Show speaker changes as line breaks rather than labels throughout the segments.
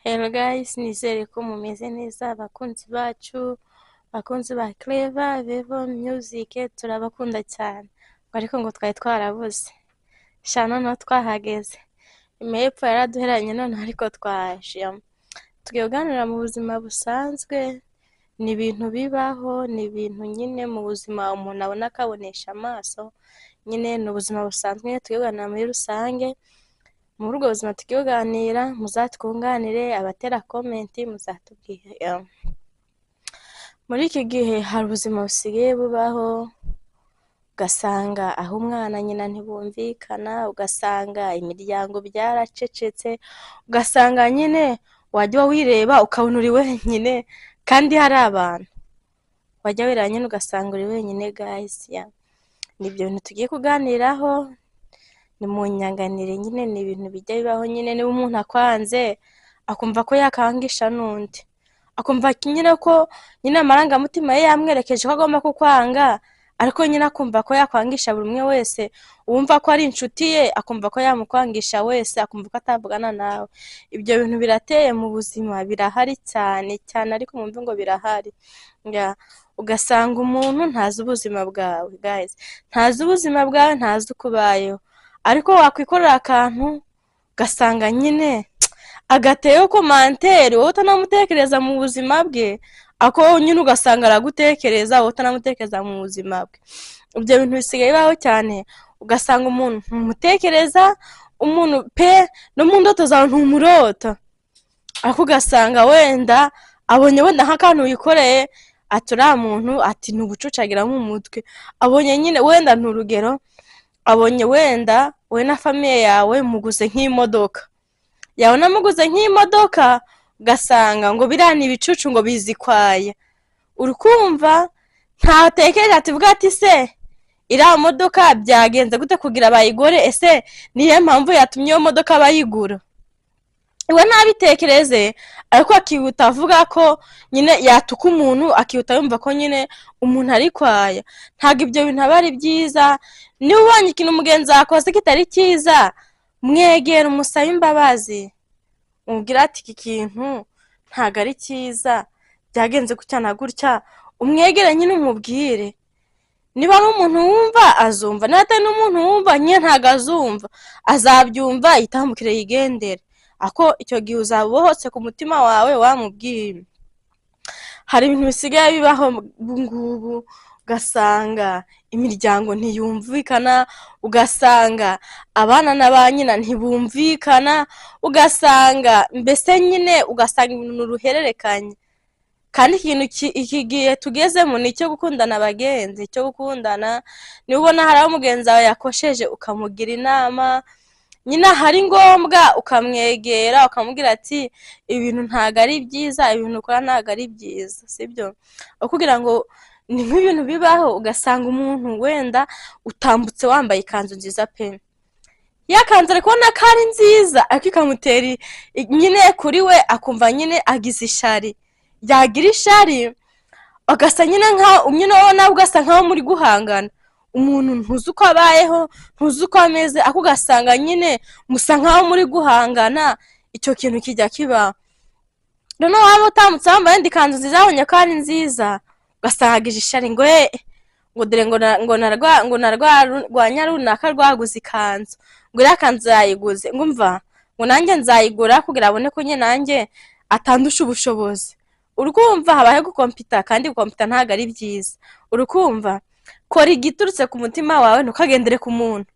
Hello guys, nizere ko mumeze neza abakunzi bacu, bakunzi ba Clever Vevo Music turabakunda cyane. Ariko ngo twari twarabuze. Shana no twahageze. Imepfo yaraduheranye none ariko twaje. Tugiye kuganira mu buzima busanzwe, ni ibintu bibaho, ni ibintu nyine mu buzima umuntu abona akabonesha amaso. Nyine ni ubuzima busanzwe tugiye kuganira muri rusange. Muri ubwo buzima tugiye kuganira muzatwunganire abatera comment muzatubwira. Muri iki gihe hari ubuzima busigaye bubaho, ugasanga aho umwana nyina ntibumvikana, ugasanga imiryango byaracecetse, ugasanga nyine wajya wireba ukabona uri wenyine kandi hari abantu. Wajya wireba nyine ugasanga uri wenyine guys. Nibyo bintu tugiye kuganiraho. Ni mu nyanganire nyine ni ibintu bijya bibaho nyine niba umuntu akwanze akumva ko yakangisha n'undi, akumva nyine ko nyine amarangamutima ye yamwerekeje ko agomba kukwanga, ariko nyine akumva ko yakwangisha buri umwe wese, uwumva ko ari inshuti ye akumva ko yamukwangisha wese, akumva ko atavugana nawe. Ibyo bintu birateye mu buzima, birahari cyane cyane, ariko mwumve ngo birahari. Ugasanga umuntu ntazi ubuzima bwawe guys, ntazi ubuzima bwawe, ntazi uko ubayeho, ariko wakwikorera akantu ugasanga nyine agateyeho komantere wowe utanamutekereza mu buzima bwe, ako nyine ugasanga aragutekereza wowe utanamutekereza mu buzima bwe. Ibyo bintu bisigaye bibaho cyane, ugasanga umuntu ntumutekereza, umuntu pe no mu ndoto zawe ntumurota, ariko ugasanga wenda abonye wenda nk'akantu wikoreye ati uriya muntu ati ntugucucagira mu mutwe, abonye nyine wenda n'urugero, abonye wenda we na famiye yawe muguze nk'imodoka, yabona muguze nk'imodoka ugasanga ngo birana ibicucu ngo bizikwaye, urukumva ntatekereje ati vuga ati se iriya modoka byagenze gute kugira bayigore, ese niyo mpamvu yatumye iyo modoka bayigura. Iwe nabitekereze, ariko akihuta avuga ko nyine yatuka umuntu, akihuta yumva ko nyine umuntu ari kwaya. Ntabwo ibyo bintu aba ari byiza. Niba ubonye ikintu umugenzi wakoze kitari cyiza, mwegera umusabe imbabazi, umubwira ati iki kintu ntabwo ari cyiza, byagenze gutya na gutya, umwegere nyine umubwire. Niba ari umuntu wumva azumva, natari n'umuntu wumva nyine ntabwo azumva, azabyumva yitambukire yigendere, ako icyo gihe uzaba ubohotse ku mutima wawe wamubwira. Hari ibintu bisigaye bibaho ngubu, ugasanga imiryango ntiyumvikana, ugasanga abana na ba nyina ntibumvikana, ugasanga mbese nyine ugasanga ibintu ruhererekanye. Kandi iki gihe tugezemo ni icyo gukundana abagenzi, icyo gukundana. Niba ubona hari aho umugenzi wawe yakosheje ukamugira inama, nyine hari ngombwa ukamwegera ukamubwira ati ibintu ntabwo ari byiza, ibintu ukora ntabwo ari byiza, sibyo? Kugira ngo ni nk'ibintu bibaho, ugasanga umuntu wenda utambutse wambaye ikanzu nziza pe, yakanze ari kubona ko ari nziza, ariko ikamutera nyine kuri we akumva nyine agize ishari, yagira ishari agasa nyine wowe nawe ugasa nkaho muri guhangana. Umuntu ntuzi uko abayeho, ntuzi uko ameze, ako ugasanga nyine musa nkaho muri guhangana. Icyo kintu kijya kiba. Noneho waba utambutse wambaye indi kanzu nziza abonye ko ari nziza, ugasanga agize ishari ngo dore ngo narwanya runaka rwaguze ikanzu, ngo iriya kanzu yayiguze, ngo umva ngo nanjye nzayigura kugira abone ko nyine nanjye atandusha ubushobozi. Urukumva habaye gukompita, kandi gukompita ntabwo ari byiza. Urukumva kora igiturutse ku mutima wawe, ntukagendere ku muntu.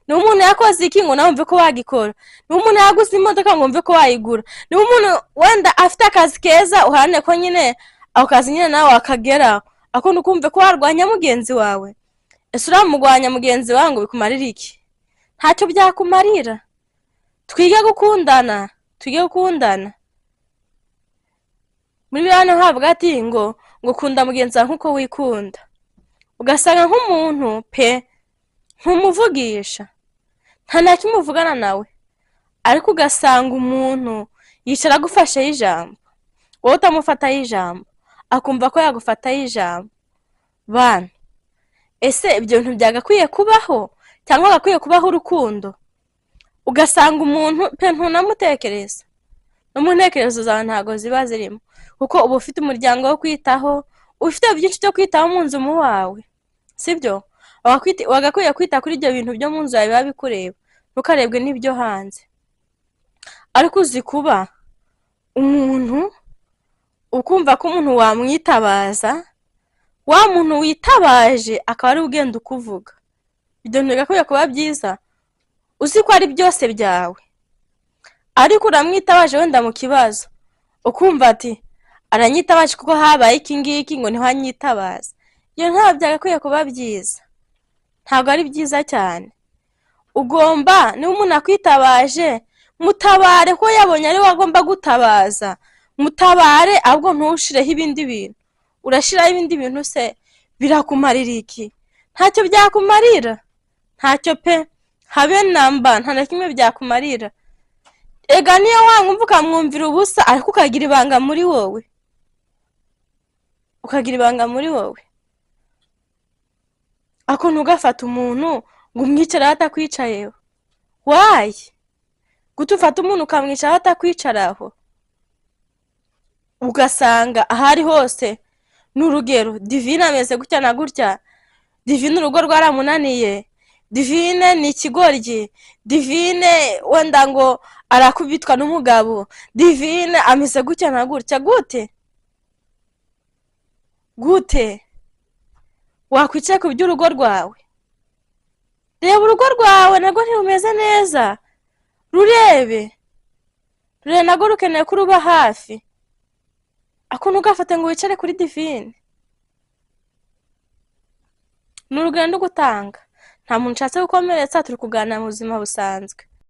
Niba umuntu yakoze iki ngo nawe wumve ko wagikora, niba umuntu yaguze imodoka ngo wumve ko wayigura, niba umuntu wenda afite akazi keza uharane ko nyine ako kazi nyine nawe wakageraho, ako nukumve ko warwanya mugenzi wawe. Ese uramugwanya mugenzi wawe ngo bikumarire iki? Ntacyo byakumarira. Twige gukundana, muri bano havuga ati ngo kunda mugenzi wawe nkuko wikunda. Ugasanga nk'umuntu pe ntumuvugisha, nta na kimwe uvugana nawe, ariko ugasanga umuntu yicara agufasheho ijambo, wowe utamufataho ijambo, akumva ko yagufataho ijambo. Bana, ese ibyo bintu byagakwiye kubaho cyangwa agakwiye kubaho urukundo? Ugasanga umuntu pe ntunamutekereza, no mu ntekerezo zawe ntago ziba zirimo, kuko uba ufite umuryango wo kwitaho, ufite byinshi byo kwitaho mu nzu mu wawe, sibyo? Wagakwiye kwita kuri ibyo bintu byo mu nzu yawe biba bikureba, ntukarebwe n'ibyo hanze. ariko uzi kuba umuntu ukumva ko umuntu wamwitabaza, wa muntu witabaje akaba ari ugenda ukuvuga, ibyo ntibigakwiye kuba byiza. uzi ko ari byose byawe, ariko uramwitabaje wenda mu kibazo, ukumva ati aranyitabaje kuko habaye iki ngiki ngo niho anyitabaza. iyo ntabwo byagakwiye kuba byiza, ntabwo ari byiza cyane. ugomba niba umuntu akwitabaje, mutabare ko yabonye ari we agomba gutabaza, mutabare, ahubwo ntushireho ibindi bintu. urashiraho ibindi bintu se birakumarira iki? ntacyo byakumarira, ntacyo pe, habe namba, nta na kimwe byakumarira. ega niyo wamwumva ukamwumvira ubusa, ariko ukagira ibanga muri wowe, ako ntugafata umuntu ngo umwicare atakwicayeho. wayi gute ufata umuntu ukamwicara atakwicaraho? ugasanga ahari hose n'urugero, Divine ameze gutya na gutya, Divine urugo rwaramunaniye, Divine ni ikigoryi, Divine wenda ngo arakubitwa n'umugabo, Divine ameze gutya na gutya. gute wakwicaye ku by'urugo rwawe? reba urugo rwawe narwo ntirumeze neza, rurebe narwo rukeneye ko uruba hafi. ako ntugafate ngo wicare kuri Divine. ni urugendo gutanga, nta muntu nshatse gukomeretsa, turi kuganira mu buzima busanzwe.